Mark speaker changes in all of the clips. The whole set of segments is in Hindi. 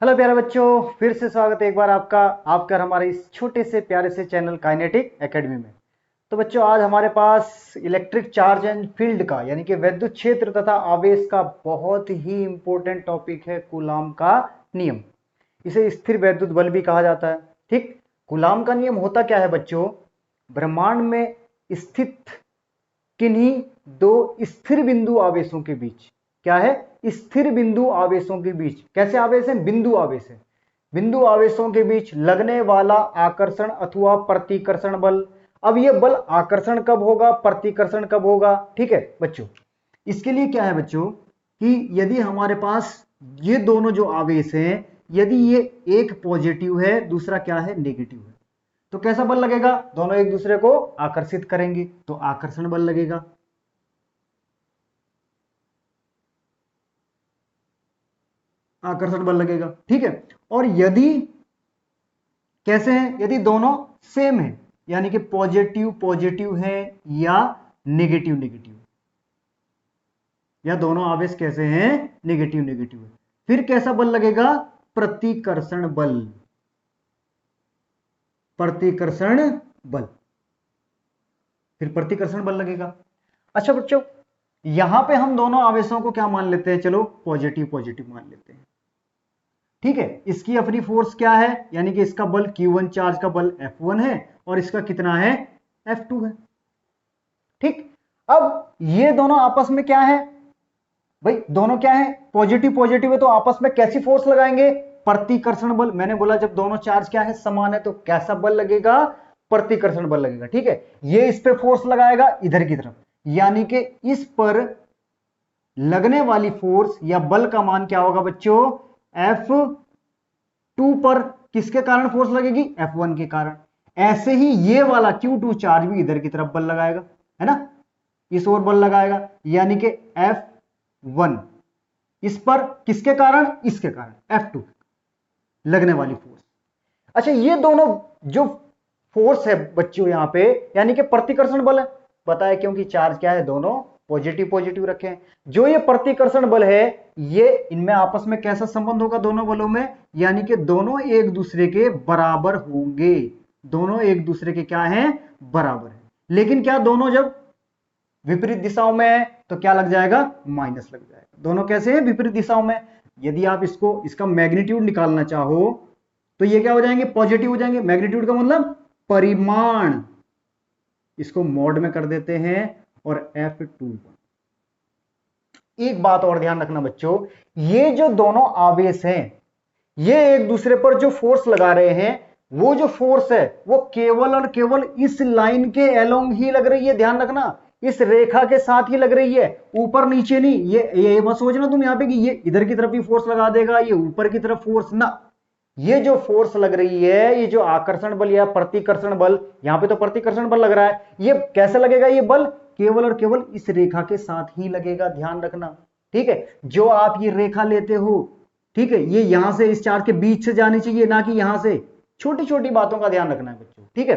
Speaker 1: हेलो प्यारे बच्चों, फिर से स्वागत है एक बार आपका आपका हमारे इस छोटे से प्यारे से चैनल काइनेटिक एकेडमी में। तो बच्चों, आज हमारे पास इलेक्ट्रिक चार्ज एंड फील्ड का यानी कि विद्युत क्षेत्र तथा आवेश का बहुत ही इंपॉर्टेंट टॉपिक है कूलाम का नियम। इसे स्थिर वैद्युत बल भी कहा जाता है। ठीक, कूलाम का नियम होता क्या है बच्चों? ब्रह्मांड में स्थित किन्हीं दो स्थिर बिंदु आवेशों के बीच, क्या है? स्थिर बिंदु आवेशों के बीच। कैसे आवेश है? बिंदु आवेश है। बिंदु आवेशों के बीच लगने वाला आकर्षण अथवा प्रतिकर्षण बल। अब यह बल आकर्षण कब होगा, प्रतिकर्षण कब होगा? ठीक है बच्चों, इसके लिए क्या है बच्चों कि यदि हमारे पास ये दोनों जो आवेश हैं, यदि ये एक पॉजिटिव है, दूसरा क्या है? नेगेटिव है, तो कैसा बल लगेगा? दोनों एक दूसरे को आकर्षित करेंगे तो आकर्षण बल लगेगा। आकर्षण बल लगेगा, ठीक है। और यदि कैसे हैं? यदि दोनों सेम है, यानी कि पॉजिटिव पॉजिटिव है या नेगेटिव नेगेटिव, या दोनों आवेश कैसे हैं? नेगेटिव नेगेटिव है, फिर कैसा बल लगेगा? प्रतिकर्षण बल। प्रतिकर्षण बल, फिर प्रतिकर्षण बल लगेगा। अच्छा बच्चों, यहां पे हम दोनों आवेशों को क्या मान लेते हैं? चलो पॉजिटिव पॉजिटिव मान लेते हैं। ठीक है, इसकी अपनी फोर्स क्या है? यानी कि इसका बल Q1 चार्ज का बल F1 है और इसका कितना है? F2 है। ठीक, अब ये दोनों आपस में क्या है भाई? दोनों क्या है? पॉजिटिव पॉजिटिव है, तो आपस में कैसी फोर्स लगाएंगे? प्रतिकर्षण बल। मैंने बोला जब दोनों चार्ज क्या है? समान है, तो कैसा बल लगेगा? प्रतिकर्षण बल लगेगा। ठीक है, ये इस पे फोर्स लगाएगा इधर की तरफ, यानी कि इस पर लगने वाली फोर्स या बल का मान क्या होगा बच्चों? F2 पर किसके कारण फोर्स लगेगी? F1 के कारण। ऐसे ही ये वाला Q2 चार्ज भी इधर की तरफ बल लगाएगा, है ना? इस ओर बल लगाएगा, यानी कि F1 इस पर किसके कारण? इसके कारण, F2 लगने वाली फोर्स। अच्छा, ये दोनों जो फोर्स है बच्चों यहां पे, यानी कि प्रतिकर्षण बल है। पता है, क्योंकि चार्ज क्या है? दोनों पॉजिटिव पॉजिटिव रखे हैं। जो ये प्रतिकर्षण बल है, ये इनमें आपस में कैसा संबंध होगा दोनों बलों में? यानी कि दोनों एक दूसरे के बराबर होंगे। दोनों एक दूसरे के क्या हैं? बराबर है। लेकिन क्या दोनों जब विपरीत दिशाओं में है तो क्या लग जाएगा? माइनस लग जाएगा। दोनों कैसे हैं? विपरीत दिशाओं में। यदि आप इसका मैग्नीट्यूड निकालना चाहो तो ये क्या हो जाएंगे? पॉजिटिव हो जाएंगे। मैग्नीट्यूड का मतलब परिमाण, इसको मॉड में कर देते हैं और F2। एक बात और ध्यान रखना बच्चों, ये जो दोनों आवेश हैं, ये एक दूसरे पर जो फोर्स लगा रहे हैं, वो जो फोर्स है वो केवल और केवल इस लाइन के अलोंग ही लग रही है। ध्यान रखना, इस रेखा के साथ ही लग रही है, ऊपर नीचे नहीं। ये मत सोचना तुम यहां पे कि ये इधर की तरफ ही फोर्स लगा देगा, ये ऊपर की तरफ फोर्स ना। ये जो फोर्स लग रही है, ये जो आकर्षण बल या प्रतिकर्षण बल, यहां पे तो प्रतिकर्षण बल लग रहा है, ये कैसे लगेगा? ये बल केवल और केवल इस रेखा के साथ ही लगेगा। ध्यान रखना, ठीक है। जो आप ये रेखा लेते हो, ठीक है, ये यहां से इस चार्ज के बीच से जानी चाहिए, ना कि यहां से। छोटी छोटी बातों का ध्यान रखना है बच्चों, ठीक है।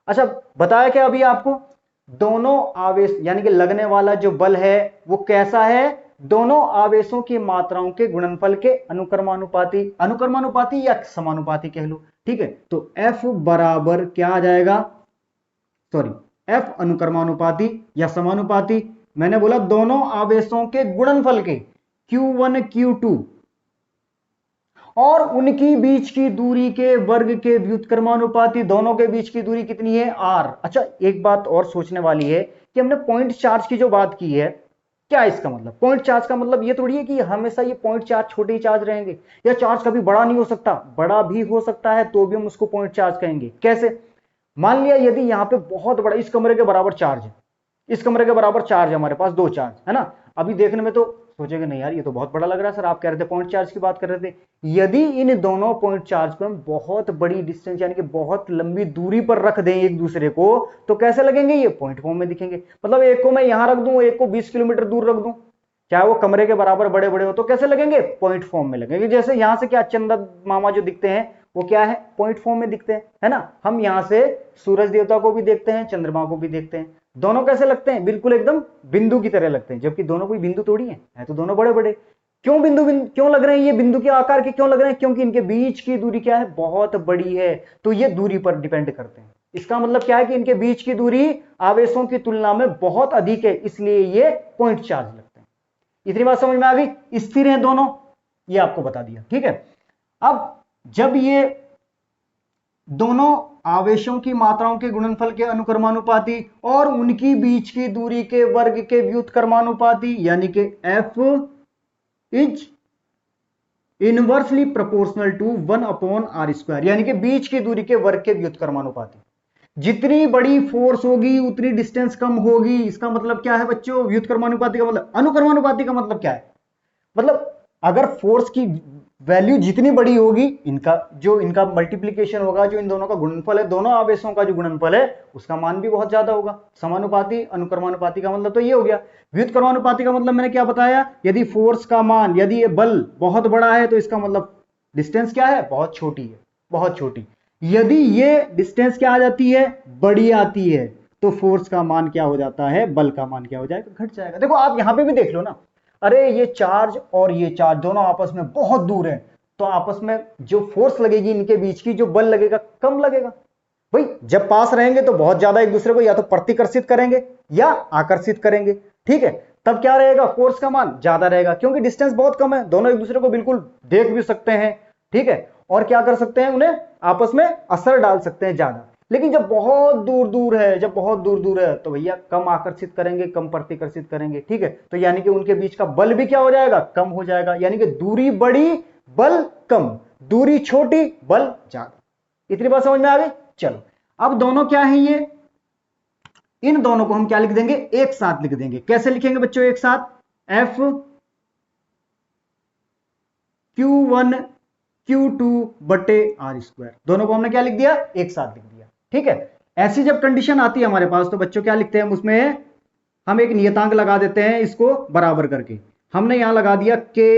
Speaker 1: अच्छा, बताया क्या अभी आपको? दोनों आवेश यानी कि लगने वाला जो बल है वो कैसा है? दोनों आवेशों की मात्राओं के गुणनफल के अनुक्रमानुपाती, अनुक्रमानुपाती या समानुपाती कह लो। ठीक है, तो F बराबर क्या आ जाएगा? सॉरी, F अनुक्रमानुपाती या समानुपाती। मैंने बोला दोनों आवेशों के गुणनफल के, Q1 Q2, और उनकी बीच की दूरी के वर्ग के व्युत्क्रमानुपाती। दोनों के बीच की दूरी कितनी है? R। अच्छा, एक बात और सोचने वाली है कि हमने पॉइंट चार्ज की जो बात की है, क्या इसका मतलब? पॉइंट चार्ज का मतलब ये थोड़ी है कि हमेशा ये पॉइंट चार्ज छोटे ही चार्ज रहेंगे, या चार्ज कभी बड़ा नहीं हो सकता। बड़ा भी हो सकता है, तो भी हम उसको पॉइंट चार्ज कहेंगे। कैसे? मान लिया यदि यहां पे बहुत बड़ा, इस कमरे के बराबर चार्ज है, इस कमरे के बराबर चार्ज है हमारे पास, दो चार्ज है ना। अभी देखने में तो सोचेंगे नहीं यार ये तो बहुत बड़ा लग रहा है सर, आप कह रहे थे पॉइंट चार्ज की बात कर रहे थे। यदि इन दोनों पॉइंट चार्ज को हम बहुत बड़ी डिस्टेंस यानी कि बहुत लंबी दूरी पर रख दें एक दूसरे को, तो कैसे लगेंगे? ये पॉइंट फॉर्म में दिखेंगे। मतलब एक को मैं यहां रख दूं, एक को 20 किलोमीटर दूर रख दूं, चाहे वो कमरे के बराबर बड़े बड़े हो, तो कैसे लगेंगे? पॉइंट फॉर्म में लगेंगे। जैसे यहां से क्या चंदा मामा जो दिखते हैं वो क्या है? पॉइंट फॉर्म में दिखते हैं, है ना। हम यहां से सूरज देवता को भी देखते हैं, चंद्रमा को भी देखते हैं, दोनों कैसे लगते हैं? बिल्कुल एकदम बिंदु की तरह लगते हैं, जबकि दोनों कोई बिंदु थोड़ी है तो दोनों बड़े बड़े। क्यों बिंदु बिंदु क्यों लग रहे हैं, ये बिंदु के आकार के क्यों लग रहे हैं, क्योंकि इनके बीच की दूरी क्या है, बहुत बड़ी है, तो ये दूरी पर डिपेंड करते हैं। इसका मतलब क्या है कि इनके बीच की दूरी आवेशों की तुलना में बहुत अधिक है, इसलिए ये पॉइंट चार्ज लगते हैं। इतनी बात समझ में आ गई। स्थिर हैं दोनों, ये आपको बता दिया, ठीक है। अब जब ये दोनों आवेशों की मात्राओं के गुणनफल के अनुक्रमानुपाती और उनकी बीच की दूरी के वर्ग के व्युत्क्रमानुपाती, यानी कि F is inversely proportional to 1/r², यानी कि बीच की दूरी के वर्ग के व्युत्क्रमानुपाती। जितनी बड़ी फोर्स होगी उतनी डिस्टेंस कम होगी। इसका मतलब क्या है बच्चों, व्युत्क्रमानुपाती का मतलब, अनुक्रमानुपाती का मतलब क्या है, मतलब अगर फोर्स की वैल्यू जितनी बड़ी होगी, इनका मल्टीप्लीकेशन होगा, जो इन दोनों का गुणनफल है, दोनों आवेशों का जो गुणनफल है, उसका मान भी बहुत ज्यादा होगा। समानुपाती अनुक्रमानुपाती का मतलब तो ये हो गया। व्युत्क्रमानुपाती का मतलब मैंने क्या बताया, यदि फोर्स का मान, यदि ये बल बहुत बड़ा है तो इसका मतलब डिस्टेंस क्या है, बहुत छोटी है, बहुत छोटी। यदि ये डिस्टेंस क्या आ जाती है, बड़ी आती है, तो फोर्स का मान क्या हो जाता है, बल का मान क्या हो जाएगा, घट जाएगा। देखो आप यहां पे भी देख लो ना, अरे ये चार्ज और ये चार्ज दोनों आपस में बहुत दूर है, तो आपस में जो फोर्स लगेगी इनके बीच की, जो बल लगेगा, कम लगेगा। भाई जब पास रहेंगे तो बहुत ज्यादा एक दूसरे को या तो प्रतिकर्षित करेंगे या आकर्षित करेंगे, ठीक है। तब क्या रहेगा, फोर्स का मान ज्यादा रहेगा, क्योंकि डिस्टेंस बहुत कम है, दोनों एक दूसरे को बिल्कुल देख भी सकते हैं, ठीक है, और क्या कर सकते हैं, उन्हें आपस में असर डाल सकते हैं ज्यादा। लेकिन जब बहुत दूर दूर है, जब बहुत दूर दूर है, तो भैया कम आकर्षित करेंगे, कम प्रतिकर्षित करेंगे, ठीक है। तो यानी कि उनके बीच का बल भी क्या हो जाएगा, कम हो जाएगा। यानी कि दूरी बड़ी बल कम, दूरी छोटी बल ज्यादा। इतनी बात समझ में आ गई। चलो अब दोनों क्या है ये, इन दोनों को हम क्या लिख देंगे, एक साथ लिख देंगे। कैसे लिखेंगे बच्चों एक साथ, F Q1 Q2 बटे r², दोनों को हमने क्या लिख दिया, एक साथ लिख दिया, ठीक है। ऐसी जब कंडीशन आती है हमारे पास, तो बच्चों क्या लिखते हैं हम उसमें, हम एक नियतांक लगा देते हैं, इसको बराबर करके हमने यहां लगा दिया K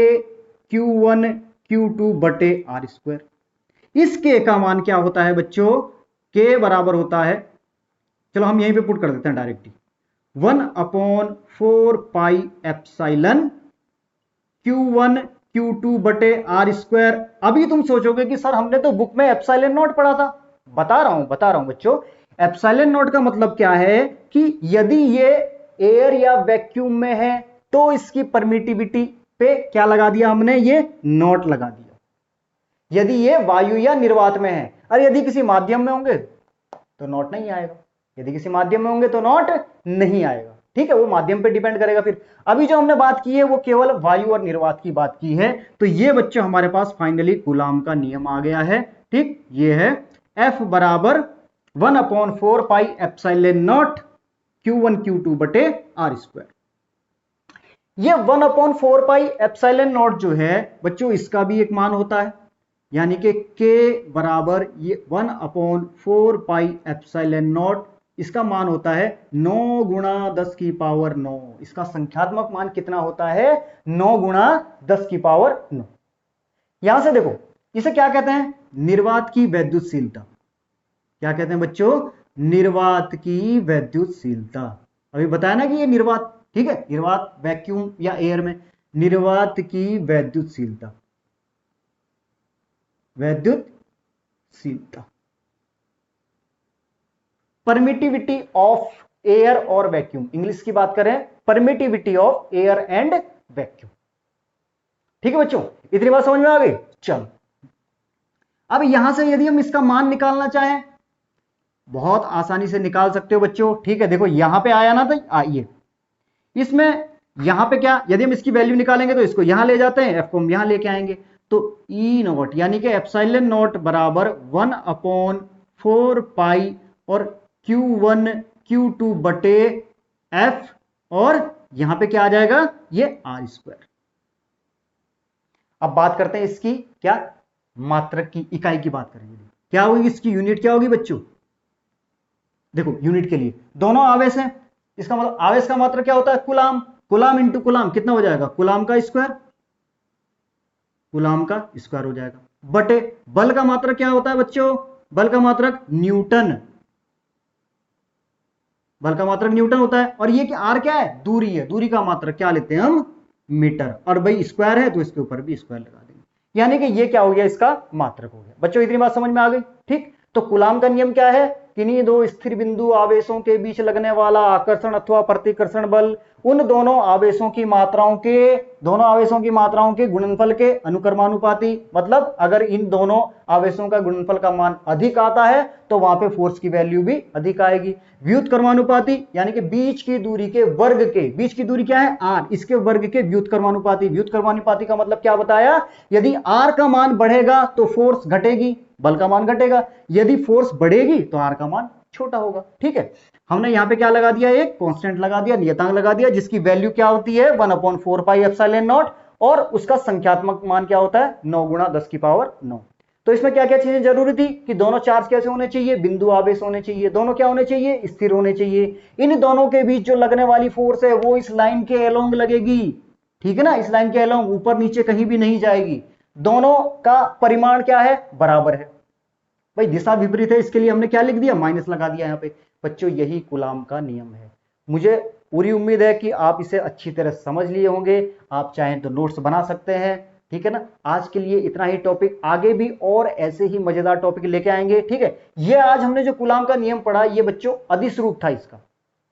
Speaker 1: Q1 Q2 बटे r²। इस K का मान क्या होता है बच्चों, K बराबर होता है, चलो हम यहीं पे पुट कर देते हैं directly, 1/4 pi epsilon Q1 Q2 बटे r²। अभी तुम सोचोगे कि सर हमने तो बुक में एप्सिलॉन नॉट पढ़ा था। बता रहा हूं बच्चों, एप्सिलॉन नॉट का मतलब क्या है कि यदि ये एयर या वैक्यूम में है तो इसकी परमिटिविटी पे क्या लगा दिया हमने, ये नॉट लगा दिया। यदि ये वायु या निर्वात में है, अरे यदि किसी माध्यम में होंगे तो नॉट नहीं आएगा, यदि किसी माध्यम में होंगे तो नॉट नहीं आएगा, ठीक है, वो माध्यम पे डिपेंड करेगा। फिर अभी जो हमने बात की है वो केवल वायु और निर्वात की बात की है। तो ये बच्चों हमारे पास फाइनली कूलाम का नियम आ गया है, ठीक। ये है F बराबर 1/4 pi epsilon not Q1 Q2 बटे r²। ये 1/4 पाई एप्सिलॉन नॉट जो है बच्चों, इसका भी एक मान होता है, यानी कि K बराबर ये 1/4 पाई एप्सिलॉन नॉट, इसका मान होता है 9 गुणा 10 की पावर 9। इसका संख्यात्मक मान कितना होता है, 9 गुणा 10 की पावर 9। यहां से देखो, इसे क्या कहते हैं, निर्वात की वैद्युतशीलता। क्या कहते हैं बच्चों, निर्वात की वैद्युतशीलता। अभी बताया ना कि ये निर्वात, ठीक है, निर्वात वैक्यूम या एयर में, निर्वात की वैद्युतशीलता, वैद्युतशीलता, परमिटिविटी ऑफ एयर और वैक्यूम, इंग्लिश की बात करें, permittivity of air and vacuum, ठीक है बच्चों। इतनी बात समझ में आ गई। चलो अब यहां से यदि हम इसका मान निकालना चाहें, बहुत आसानी से निकाल सकते हो बच्चों, ठीक है। देखो यहां पे आया ना, तो आइए इसमें, यहां पे क्या, यदि हम इसकी वैल्यू निकालेंगे तो इसको यहां ले जाते हैं, एफ को हम यहां लेके आएंगे, तो ई नॉट यानी कि एप्सिलॉन नॉट बराबर 1/4 पाई और Q1 Q2 बटे एफ, और यहां पे क्या आ जाएगा, ये r²। अब बात करते हैं इसकी क्या, मात्रक की, इकाई की बात करेंगे। क्या होगी इसकी यूनिट, क्या होगी बच्चों, देखो यूनिट के लिए दोनों आवेश हैं, इसका मतलब आवेश का मात्रक क्या होता है, कुलाम। कुलाम इंटू कुलाम कितना हो जाएगा, कुलाम का स्क्वायर, कुलाम का स्क्वायर हो जाएगा, बटे बल का मात्रक क्या होता है बच्चों, बल का मात्रक न्यूटन, बल का मात्रक न्यूटन होता है। और ये कि आर क्या है, दूरी है, दूरी का मात्रक क्या लेते हैं हम, मीटर, और भाई स्क्वायर है तो इसके ऊपर भी स्क्वायर लगा देंगे, यानी कि ये क्या हो गया, इसका मात्रक हो गया। बच्चों इतनी बात समझ में आ गई? ठीक। तो कूलाम का नियम क्या है? किन्हीं दो स्थिर बिंदु आवेशों के बीच लगने वाला आकर्षण अथवा प्रतिकर्षण बल उन दोनों आवेशों की मात्राओं के गुणनफल के अनुक्रमानुपाती, मतलब अगर इन दोनों आवेशों का गुणनफल का मान अधिक आता है तो वहां पे फोर्स की वैल्यू भी अधिक आएगी। व्युत्क्रमानुपाती यानी कि बीच की दूरी के वर्ग के, बीच की दूरी क्या है r, इसके वर्ग के व्युत्क्रमानुपाती। व्युत्क्रमानुपाती का मतलब क्या बताया? यदि r का मान बढ़ेगा तो फोर्स घटेगी, बल का मान घटेगा, यदि फोर्स बढ़ेगी तो r का मान छोटा होगा। ठीक है, हमने यहां पे क्या लगा दिया, एक कांस्टेंट लगा दिया, नियतांक लगा दिया, जिसकी वैल्यू क्या होती है 1/4 पाई एप्सिलॉन नॉट, और उसका संख्यात्मक मान क्या होता है 9 × 10⁹। तो इसमें क्या क्या चीजें जरूरी थी कि दोनों चार्ज कैसे होने चाहिए, बिंदु आवेश होने चाहिए, दोनों क्या होने चाहिए, स्थिर होने चाहिए। इन दोनों के बीच जो लगने वाली फोर्स है वो इस लाइन के अलोंग लगेगी, ठीक है ना, इस लाइन के अलोंग, ऊपर नीचे कहीं भी नहीं जाएगी। दोनों का परिमाण क्या है, बराबर है। भाई दिशा विपरीत है, इसके लिए हमने क्या लिख दिया, माइनस लगा दिया यहाँ पे। बच्चों यही कूलाम का नियम है। मुझे पूरी उम्मीद है कि आप इसे अच्छी तरह समझ लिए होंगे। आप चाहें तो नोट्स बना सकते हैं, ठीक है ना। आज के लिए इतना ही टॉपिक, आगे भी और ऐसे ही मजेदार टॉपिक लेके आएंगे, ठीक है। ये आज हमने जो कूलाम का नियम पढ़ा, ये बच्चों अदिश रूप था इसका,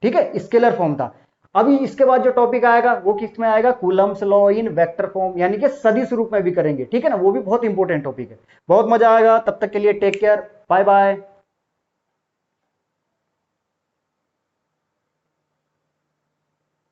Speaker 1: ठीक है, स्केलर फॉर्म था। अभी इसके बाद जो टॉपिक आएगा वो किस में आएगा, Coulomb's law in vector form, यानी कि सदिश रूप में भी करेंगे, ठीक है ना, वो भी बहुत इंपॉर्टेंट टॉपिक है। बहुत मजा आएगा, तब तक के लिए टेक केयर, बाय बाय।